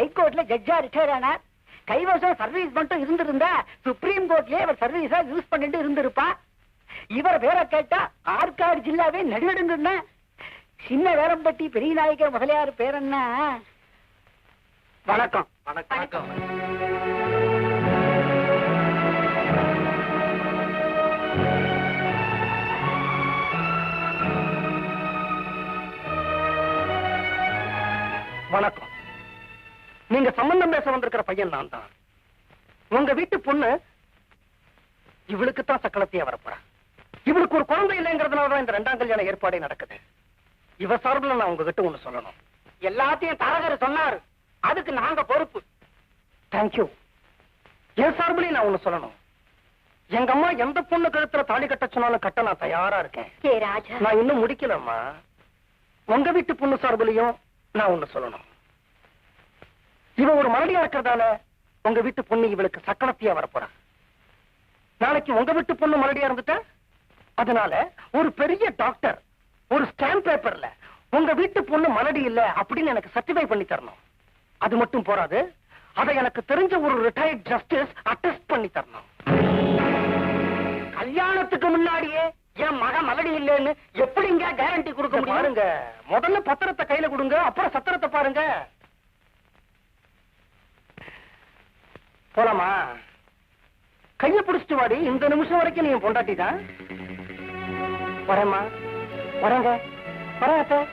ஹைகோர்ட்ல ஜட்ஜா retire ஆனார். கைவசம் service மட்டும் இருந்திருந்தா சுப்ரீம் கோர்ட்லயே இவர் சர்வீஸா யூஸ் பண்ணிட்டு இருந்திருப்பா. இவர் பேரை கேட்டா ஆற்காடு ஜில்லாவே நடுநடுங்குன்னா. சின்ன வேரம்பட்டி பெரிய நாயக்கர் முதலியார் பேர் என்ன? வணக்கம். வணக்கம். வணக்கம். நீங்க சம்பந்தம் பேச வந்திருக்கிற பையன் நான் தான். உங்க வீட்டு பொண்ணு இவளுக்குத்தான் சக்களத்தையே வரப்போறா. இவளுக்கு ஒரு குழந்தை இல்லைங்கிறதுனாலதான் இந்த 2ஆம் கல்யாண ஏற்பாடே நடக்குது. இவ சார்பில் நான் உங்ககிட்ட ஒண்ணு சொல்லணும். எல்லாத்தையும் தரகர் சொன்னாரு, அதுக்கு நாங்க பொறுப்பு. தேங்க்யூ. என் சார்பிலையும் நான் ஒண்ணு சொல்லணும். எங்க அம்மா எந்த பொண்ணு கழுத்துல தாலி கட்ட சொன்னாலும் கட்ட நான் தயாரா இருக்கேன். நான் இன்னும் முடிக்கலம்மா. உங்க வீட்டு பொண்ணு சார்பிலையும் நான் ஒண்ணு சொல்லணும். இவ ஒரு மறுபடியா இருக்கிறதால உங்க வீட்டு பொண்ணு இவளுக்கு சக்களத்தையா வரப்போறா. நாளைக்கு உங்க வீட்டு பொண்ணு மறுபடியா இருந்துட்டா அதனால ஒரு பெரிய டாக்டர் ஒரு ஸ்டாம்ப் பேப்பர்ல உங்க வீட்டு பொண்ணு மலடி இல்ல அப்படின்னு எனக்கு சர்டிஃபை பண்ணி தரணும். அது மட்டும் போறாது, அதை எனக்கு தெரிஞ்ச ஒரு ரிட்டையர்ட் ஜஸ்டிஸ் அட்டெஸ்ட் பண்ணி தரணும். கல்யாணத்துக்கு முன்னாடியே என் மக மலடி இல்லைன்னு எப்படிங்க கேரண்டி கொடுக்க முடியும்? பாருங்க, முதல்ல பத்திரத்தை கையில கொடுங்க, அப்புறம் சத்திரத்தை பாருங்க. போலாமா? கைய பிடிச்சிட்டு வாடி. இந்த நிமிஷம் வரைக்கும் நீ பொண்டாட்டி தான். வரேம்மா, வரேங்க, வரேன்.